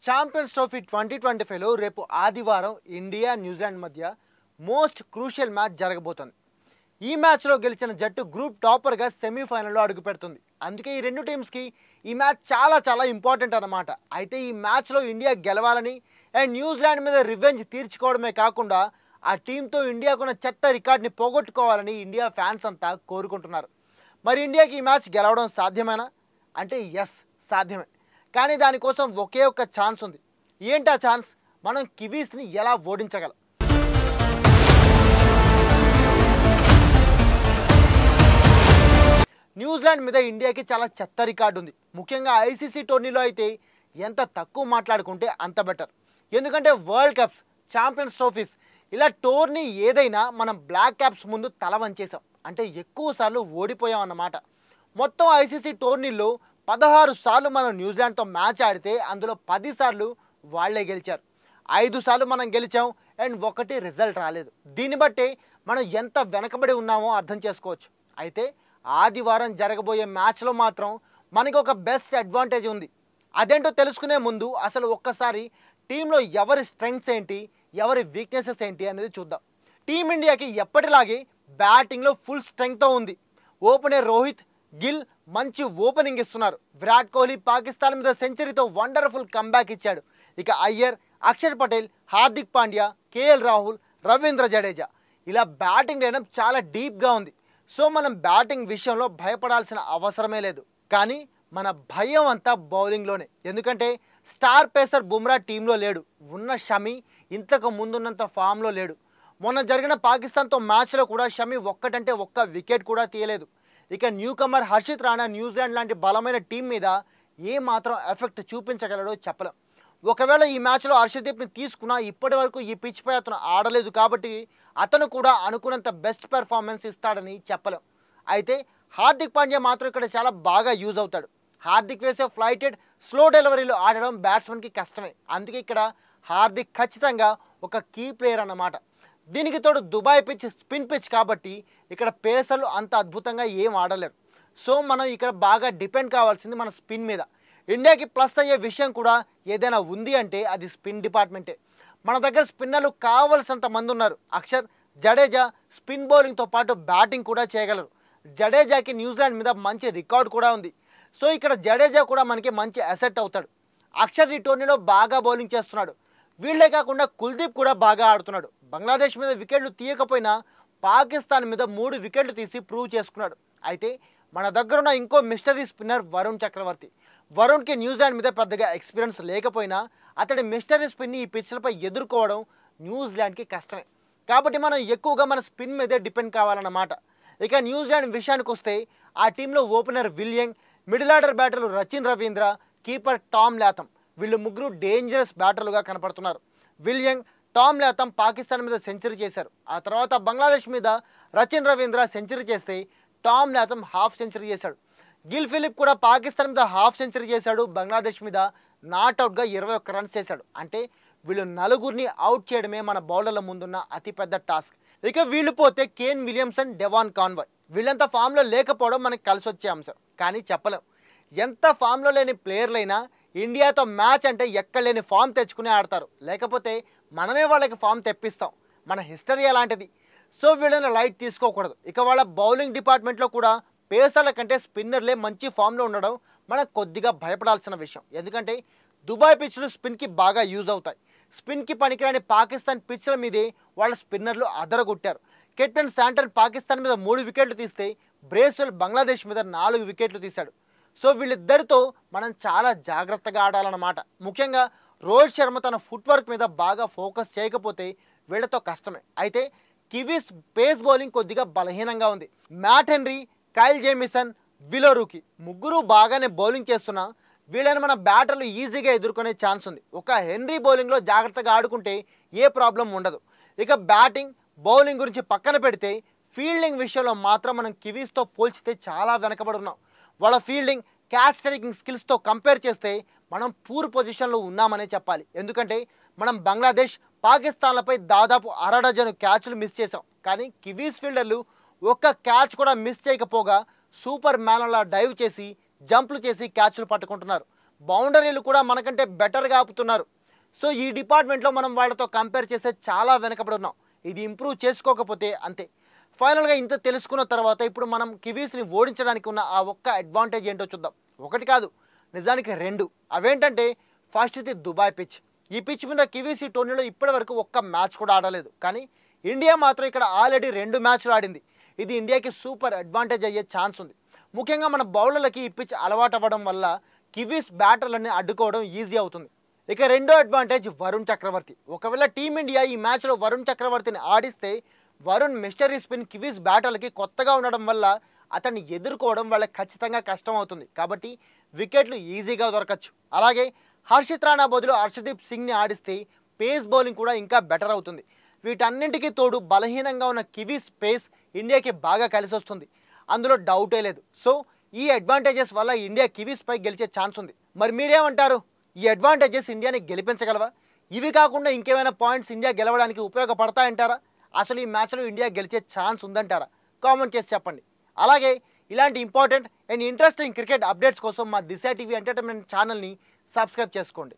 Champions trophy 2025లో రేపు ఆదివారం India New Zealand మధ్య మోస్ట్ క్రూషియల్ మ్యాచ్ జరగబోతోంది. ఈ మ్యాచ్లో గెలిచిన జట్టు గ్రూప్ టాపర్గా సెమీఫైనల్లో అడుగుపెడుతుంది. అందుకే ఈ రెండు టీమ్స్కి ఈ మ్యాచ్ చాలా ఇంపార్టెంట్ అన్నమాట. అయితే ఈ మ్యాచ్లో ఇండియా గెలవాలని అండ్ న్యూజిలాండ్ మీద రివెంజ్ తీర్చుకోవడమే కాకుండా ఆ టీంతో ఇండియాకున్న చెత్త రికార్డ్ని పోగొట్టుకోవాలని ఇండియా ఫ్యాన్స్ అంతా కోరుకుంటున్నారు. మరి ఇండియాకి ఈ మ్యాచ్ గెలవడం సాధ్యమేనా అంటే ఎస్, సాధ్యమే. కానీ దానికోసం ఒకే ఒక్క ఛాన్స్ ఉంది. ఏంటి ఆ ఛాన్స్? మనం కివీస్ని ఎలా ఓడించగలం? న్యూజిలాండ్ మీద ఇండియాకి చాలా చెత్త రికార్డు ఉంది. ముఖ్యంగా ఐసీసీ టోర్నీలో అయితే ఎంత తక్కువ మాట్లాడుకుంటే అంత బెటర్. ఎందుకంటే వరల్డ్ కప్స్, ఛాంపియన్స్ ట్రోఫీస్ ఇలా టోర్నీ ఏదైనా మనం బ్లాక్ క్యాప్స్ ముందు తల వంచేసాం. అంటే ఎక్కువ సార్లు ఓడిపోయాం అన్నమాట. మొత్తం ఐసీసీ టోర్నీలో 16 సార్లు మనం న్యూజిలాండ్తో మ్యాచ్ ఆడితే అందులో 10 సార్లు వాళ్లే గెలిచారు. 5 సార్లు మనం గెలిచాం అండ్ ఒకటి రిజల్ట్ రాలేదు. దీన్ని బట్టి మనం ఎంత వెనకబడి ఉన్నామో అర్థం చేసుకోవచ్చు. అయితే ఆదివారం జరగబోయే మ్యాచ్లో మాత్రం మనకి ఒక బెస్ట్ అడ్వాంటేజ్ ఉంది. అదేంటో తెలుసుకునే ముందు అసలు ఒక్కసారి టీంలో ఎవరి స్ట్రెంగ్స్ ఏంటి, ఎవరి వీక్నెసెస్ ఏంటి అనేది చూద్దాం. టీమిండియాకి ఎప్పటిలాగే బ్యాటింగ్లో ఫుల్ స్ట్రెంగ్తో ఉంది. ఓపెనర్ రోహిత్, గిల్ మంచి ఓపెనింగ్ ఇస్తున్నారు. విరాట్ కోహ్లీ పాకిస్తాన్ మీద సెంచరీతో వండర్ఫుల్ కంబ్యాక్ ఇచ్చాడు. ఇక అయ్యర్, అక్షర్ పటేల్, హార్దిక్ పాండ్యా, కేఎల్ రాహుల్, రవీంద్ర జడేజా ఇలా బ్యాటింగ్ లైనప్ చాలా డీప్గా ఉంది. సో మనం బ్యాటింగ్ విషయంలో భయపడాల్సిన అవసరమే లేదు. కానీ మన భయం అంతా బౌలింగ్లోనే. ఎందుకంటే స్టార్ పేసర్ బుమ్రా టీంలో లేడు. ఉన్న షమి ఇంతకు ముందున్నంత ఫామ్లో లేడు. మొన్న జరిగిన పాకిస్తాన్తో మ్యాచ్లో కూడా షమి ఒక్కటంటే ఒక్క వికెట్ కూడా తీయలేదు. ఇక newcomer Harshit Rana New Zealand లాంటి బలమైన టీం మీద ఏమాత్రం ఎఫెక్ట్ చూపించగలడో చెప్పలేం. ఒకవేళ ఈ మ్యాచ్లో హర్షదీప్ని తీసుకున్నా ఇప్పటి వరకు ఈ పిచ్పై అతను ఆడలేదు కాబట్టి అతను కూడా అనుకున్నంత బెస్ట్ పెర్ఫార్మెన్స్ ఇస్తాడని చెప్పలేం. అయితే హార్దిక్ పాండ్యా మాత్రం ఇక్కడ చాలా బాగా యూజ్ అవుతాడు. హార్దిక్ వేసే ఫ్లైటెడ్ స్లో డెలివరీలు ఆడడం బ్యాట్స్మెన్కి కష్టమే. అందుకే ఇక్కడ హార్దిక్ ఖచ్చితంగా ఒక కీ ప్లేయర్ అన్నమాట. దీనికి తోడు దుబాయ్ పిచ్ స్పిన్ పిచ్ కాబట్టి ఇక్కడ పేసర్లు అంత అద్భుతంగా ఏం ఆడలేరు. సో మనం ఇక్కడ బాగా డిపెండ్ కావాల్సింది మన స్పిన్ మీద. ఇండియాకి ప్లస్ అయ్యే విషయం కూడా ఏదైనా ఉంది అంటే అది స్పిన్ డిపార్ట్మెంటే. మన దగ్గర స్పిన్నర్లు కావాల్సినంత మంది ఉన్నారు. అక్షర్, జడేజా స్పిన్ బౌలింగ్తో పాటు బ్యాటింగ్ కూడా చేయగలరు. జడేజాకి న్యూజిలాండ్ మీద మంచి రికార్డ్ కూడా ఉంది. సో ఇక్కడ జడేజా కూడా మనకి మంచి అసెట్ అవుతాడు. అక్షర్ ఈ టోర్నీలో బాగా బౌలింగ్ చేస్తున్నాడు. వీళ్లే కాకుండా కుల్దీప్ కూడా బాగా ఆడుతున్నాడు. బంగ్లాదేశ్ మీద వికెట్లు తీయకపోయినా పాకిస్తాన్ మీద 3 వికెట్లు తీసి ప్రూవ్ చేసుకున్నాడు. అయితే మన దగ్గర ఉన్న ఇంకో మిస్టరీ స్పిన్నర్ వరుణ్ చక్రవర్తి. వరుణ్కి న్యూజిలాండ్ మీద పెద్దగా ఎక్స్పీరియన్స్ లేకపోయినా అతడి మిస్టరీ స్పిన్ని ఈ పిచ్లపై ఎదుర్కోవడం న్యూజిలాండ్కి కష్టమే. కాబట్టి మనం ఎక్కువగా మన స్పిన్ మీదే డిపెండ్ కావాలన్నమాట. ఇక న్యూజిలాండ్ విషయానికి వస్తే ఆ టీంలో ఓపెనర్ విలియంగ్, మిడిల్ ఆర్డర్ బ్యాటర్లు Rachin Ravindra, keeper Tom Latham వీళ్ళు ముగ్గురు డేంజరస్ బ్యాటర్లుగా కనపడుతున్నారు. విలియంగ్, టామ్ లాథమ్ పాకిస్తాన్ మీద సెంచరీ చేశారు. ఆ తర్వాత బంగ్లాదేశ్ మీద రచిన్ రవీంద్ర సెంచరీ చేస్తే టామ్ లాథమ్ హాఫ్ సెంచరీ చేశాడు. గిల్ ఫిలిప్ కూడా పాకిస్తాన్ మీద హాఫ్ సెంచరీ చేశాడు. బంగ్లాదేశ్ మీద నాట్అవుట్గా 21 రన్స్ చేశాడు. అంటే వీళ్ళు నలుగురిని అవుట్ చేయడమే మన బౌలర్ల ముందున్న అతిపెద్ద టాస్క్. ఇక వీళ్ళు పోతే కేన్ విలియమ్సన్, డెవాన్ కాన్వాయ్ వీళ్ళంతా ఫామ్లో లేకపోవడం మనకు కలిసి వచ్చే అంశం. కానీ చెప్పలేం, ఎంత ఫామ్లో లేని ప్లేయర్లైనా ఇండియాతో మ్యాచ్ అంటే ఎక్కడలేని ఫామ్ తెచ్చుకుని ఆడతారు. లేకపోతే మనమే వాళ్ళకి ఫామ్ తెప్పిస్తాం. మన హిస్టరీ అలాంటిది. సో వీళ్ళని లైట్ తీసుకోకూడదు. ఇక వాళ్ళ బౌలింగ్ డిపార్ట్మెంట్లో కూడా పేసర్ల కంటే స్పిన్నర్లే మంచి ఫామ్లో ఉండడం మనకు కొద్దిగా భయపడాల్సిన విషయం. ఎందుకంటే దుబాయ్ పిచ్లు స్పిన్కి బాగా యూజ్ అవుతాయి. స్పిన్కి పనికిరాని పాకిస్తాన్ పిచ్ల మీదే వాళ్ళ స్పిన్నర్లు అదరగొట్టారు. కెప్టెన్ శాంటన్ పాకిస్తాన్ మీద 3 వికెట్లు తీస్తే బ్రేస్వెల్ బంగ్లాదేశ్ మీద 4 వికెట్లు తీశాడు. సో వీళ్ళిద్దరితో మనం చాలా జాగ్రత్తగా ఆడాలన్నమాట. ముఖ్యంగా రోహిత్ శర్మ తన ఫుట్వర్క్ మీద బాగా ఫోకస్ చేయకపోతే వీళ్ళతో కష్టమే. అయితే కివీస్ పేస్ బౌలింగ్ కొద్దిగా బలహీనంగా ఉంది. మ్యాట్ హెన్రీ, కైల్ జేమిసన్, విలోరూకి ముగ్గురు బాగానే బౌలింగ్ చేస్తున్నా వీళ్ళని మన బ్యాటర్లు ఈజీగా ఎదుర్కొనే ఛాన్స్ ఉంది. ఒక హెన్రీ బౌలింగ్లో జాగ్రత్తగా ఆడుకుంటే ఏ ప్రాబ్లం ఉండదు. ఇక బ్యాటింగ్, బౌలింగ్ గురించి పక్కన పెడితే ఫీల్డింగ్ విషయంలో మాత్రం మనం కివీస్తో పోల్చితే చాలా వెనకబడి ఉన్నాం. వాళ్ళ ఫీల్డింగ్, క్యాచ్ టేకింగ్ స్కిల్స్తో కంపేర్ చేస్తే మనం పూర్ పొజిషన్లో ఉన్నామనే చెప్పాలి. ఎందుకంటే మనం బంగ్లాదేశ్, పాకిస్తాన్లపై దాదాపు 1/2 డజను క్యాచ్లు మిస్ చేసాం. కానీ కివీస్ ఫీల్డర్లు ఒక్క క్యాచ్ కూడా మిస్ చేయకపోగా సూపర్ మ్యాన్లా డైవ్ చేసి జంప్లు చేసి క్యాచ్లు పట్టుకుంటున్నారు. బౌండరీలు కూడా మనకంటే బెటర్గా ఆపుతున్నారు. సో ఈ డిపార్ట్మెంట్లో మనం వాళ్ళతో కంపేర్ చేస్తే చాలా వెనకబడి ఉన్నాం. ఇది ఇంప్రూవ్ చేసుకోకపోతే అంతే. ఫైనల్గా ఇంత తెలుసుకున్న తర్వాత ఇప్పుడు మనం కివీస్ని ఓడించడానికి ఉన్న ఆ ఒక్క అడ్వాంటేజ్ ఏంటో చూద్దాం. ఒకటి కాదు, నిజానికి రెండు. అవేంటంటే ఫస్ట్ ఇది దుబాయ్ పిచ్. ఈ పిచ్ మీద కివీస్ ఈ టోర్నీలో ఇప్పటి వరకు ఒక్క మ్యాచ్ కూడా ఆడలేదు. కానీ ఇండియా మాత్రం ఇక్కడ ఆల్రెడీ 2 మ్యాచ్లు ఆడింది. ఇది ఇండియాకి సూపర్ అడ్వాంటేజ్ అయ్యే ఛాన్స్ ఉంది. ముఖ్యంగా మన బౌలర్లకి ఈ పిచ్ అలవాటు అవ్వడం వల్ల కివీస్ బ్యాటర్లని అడ్డుకోవడం ఈజీ అవుతుంది. ఇక రెండో అడ్వాంటేజ్ వరుణ్ చక్రవర్తి. ఒకవేళ టీమిండియా ఈ మ్యాచ్లో వరుణ్ చక్రవర్తిని ఆడిస్తే వరుణ్ మిస్టరీ స్పిన్ కివీస్ బ్యాటర్లకి కొత్తగా ఉండడం వల్ల అతన్ని ఎదుర్కోవడం వాళ్ళకి ఖచ్చితంగా కష్టం అవుతుంది. కాబట్టి వికెట్లు ఈజీగా దొరకచ్చు. అలాగే హర్షిత్ రాణా బదులు హర్షదీప్ సింగ్ని ఆడిస్తే పేస్ బౌలింగ్ కూడా ఇంకా బెటర్ అవుతుంది. వీటన్నింటికీ తోడు బలహీనంగా ఉన్న కివీస్ పేస్ ఇండియాకి బాగా కలిసి వస్తుంది, అందులో డౌటే లేదు. సో ఈ అడ్వాంటేజెస్ వల్ల ఇండియా కివీస్ పై గెలిచే ఛాన్స్ ఉంది. మరి మీరేమంటారు? ఈ అడ్వాంటేజెస్ ఇండియాని గెలిపించగలవా? ఇవి కాకుండా ఇంకేమైనా పాయింట్స్ ఇండియా గెలవడానికి ఉపయోగపడతాయంటారా? అసలు ఈ మ్యాచ్లో ఇండియా గెలిచే ఛాన్స్ ఉందంటారా? కామెంట్ చేసి చెప్పండి. అలాగే ఇలాంటి important and interesting cricket updates కోసం మా దిశ టీవీ ఎంటర్టైన్మెంట్ ఛానల్ని సబ్స్క్రైబ్ చేసుకోండి.